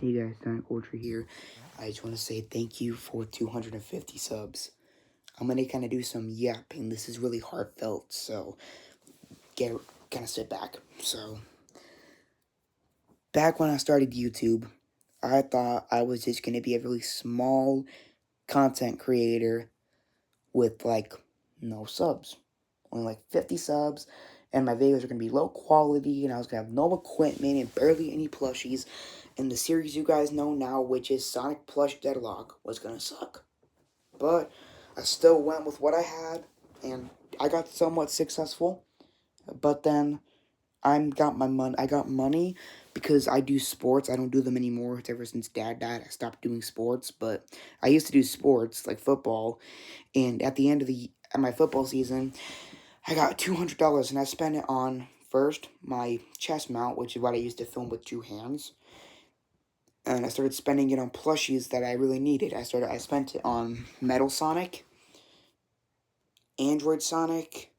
Hey guys, Sonic Ultra here. I just want to say thank you for 250 subs. I'm gonna kind of do some yapping. This is really heartfelt, so get kind of sit back. So, back when I started YouTube, I thought I was just gonna be a really small content creator with like no subs, only like 50 subs, and my videos are gonna be low quality, and I was gonna have no equipment and barely any plushies. And the series you guys know now, which is Sonic Plush Deadlock, was gonna suck. But I still went with what I had, and I got somewhat successful. But then I got money because I do sports. I don't do them anymore. It's ever since Dad died, I stopped doing sports. But I used to do sports like football, and at the end of my football season, I got $200, and I spent it on first my chest mount, which is what I used to film with 2 hands. And I started spending it on plushies that I really needed. I spent it on Metal Sonic, Android Sonic,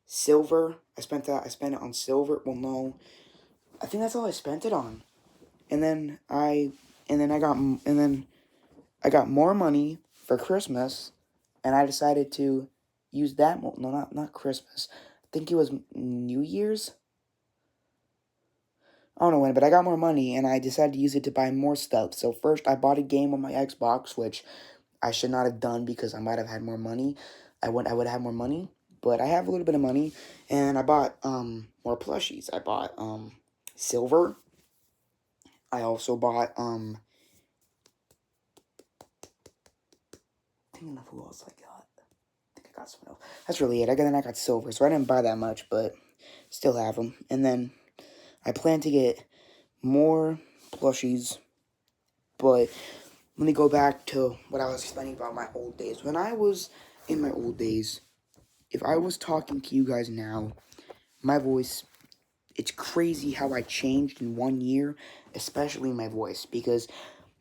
Silver. I spent it on Silver. Well, no, I think that's all I spent it on. And then I got more money for Christmas, and I decided to use that. No, not Christmas. I think it was New Year's. I don't know when, but I got more money, and I decided to use it to buy more stuff. So first, I bought a game on my Xbox, which I should not have done because I might have had more money. I would have more money, but I have a little bit of money, and I bought more plushies. I bought Silver. I also bought I think enough who else I got. I think I got someone else. That's really it. I got Silver, so I didn't buy that much, but still have them. And then I plan to get more plushies, but let me go back to what I was explaining about my old days. When I was in my old days, if I was talking to you guys now, my voice, it's crazy how I changed in 1 year, especially my voice, because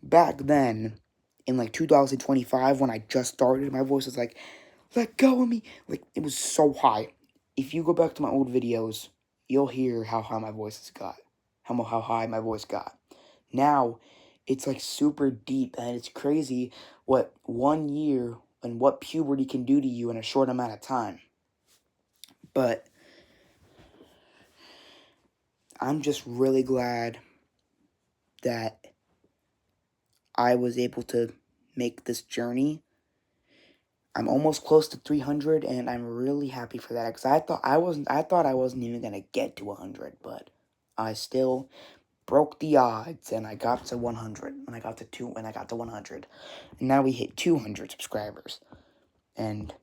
back then, in like 2025, when I just started, my voice was like, let go of me, like, it was so high. If you go back to my old videos, you'll hear how high my voice has got, how high my voice got. Now, it's like super deep, and it's crazy what 1 year and what puberty can do to you in a short amount of time. But I'm just really glad that I was able to make this journey. I'm almost close to 300, and I'm really happy for that, because I thought I wasn't even gonna get to 100, but I still broke the odds, and I got to 100, and I got to 100, and now we hit 200 subscribers, and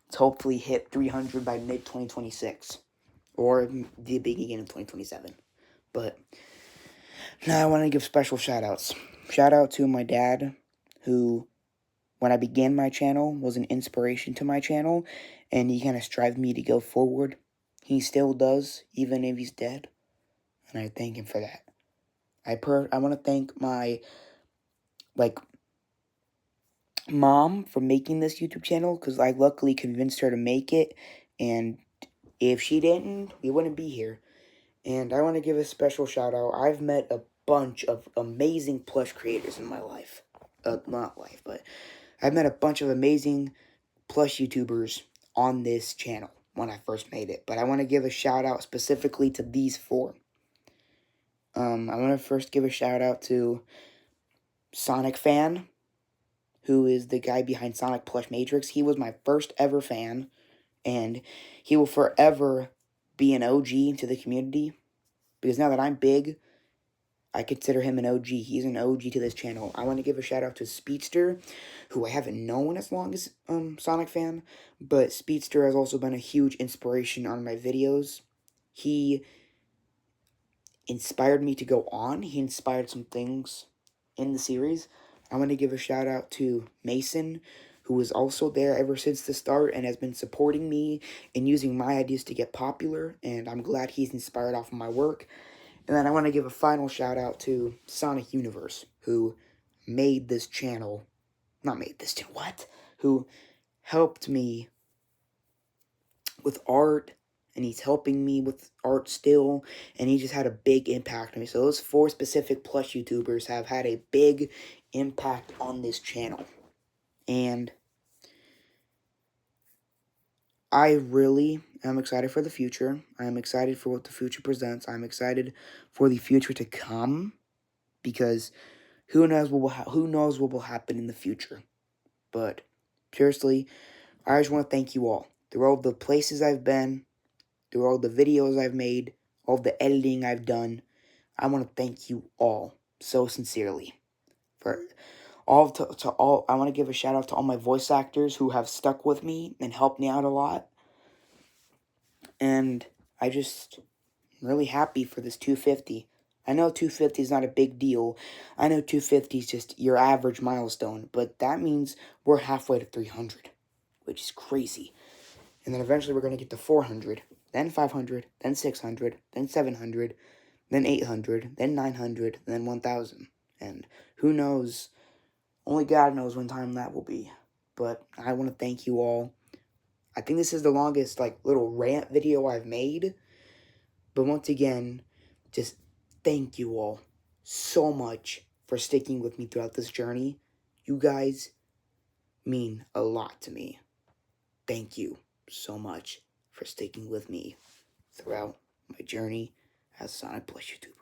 let's hopefully hit 300 by mid 2026, or the beginning of 2027. But now I want to give special shout outs. Shout out to my dad, who, when I began my channel, was an inspiration to my channel, and he kind of strived me to go forward. He still does, even if he's dead, and I thank him for that. I want to thank my, mom for making this YouTube channel, because I luckily convinced her to make it, and if she didn't, we wouldn't be here. And I want to give a special shout out. I've met a bunch of amazing plush creators in my life. Not life, but I've met a bunch of amazing plush YouTubers on this channel when I first made it. But I want to give a shout out specifically to these 4. I want to first give a shout out to Sonic Fan, who is the guy behind Sonic Plush Matrix. He was my first ever fan, and he will forever be an OG to the community, because now that I'm big, I consider him an OG. He's an OG to this channel. I want to give a shout out to Speedster, who I haven't known as long as Sonic Fan, but Speedster has also been a huge inspiration on my videos. He inspired me to go on. He inspired some things in the series. I want to give a shout out to Mason, who was also there ever since the start and has been supporting me and using my ideas to get popular, and I'm glad he's inspired off of my work. And then I want to give a final shout out to Sonic Universe, who made this channel, who helped me with art and he's helping me with art still, and he just had a big impact on me. So those 4 specific plush YouTubers have had a big impact on this channel. And I really am excited for the future. I am excited for what the future presents. I'm excited for the future to come, because who knows what will happen in the future. But seriously, I just want to thank you all. Through all the places I've been, through all the videos I've made, all the editing I've done, I want to thank you all so sincerely. For all to all, I want to give a shout out to all my voice actors who have stuck with me and helped me out a lot. And I just really happy for this 250. I know 250 is not a big deal. I know 250 is just your average milestone, but that means we're halfway to 300, which is crazy. And then eventually we're going to get to 400, then 500, then 600, then 700, then 800, then 900, then 1,000. And who knows, only God knows when time that will be. But I want to thank you all. I think this is the longest, little rant video I've made. But once again, just thank you all so much for sticking with me throughout this journey. You guys mean a lot to me. Thank you so much for sticking with me throughout my journey as Sonic Plush YouTuber.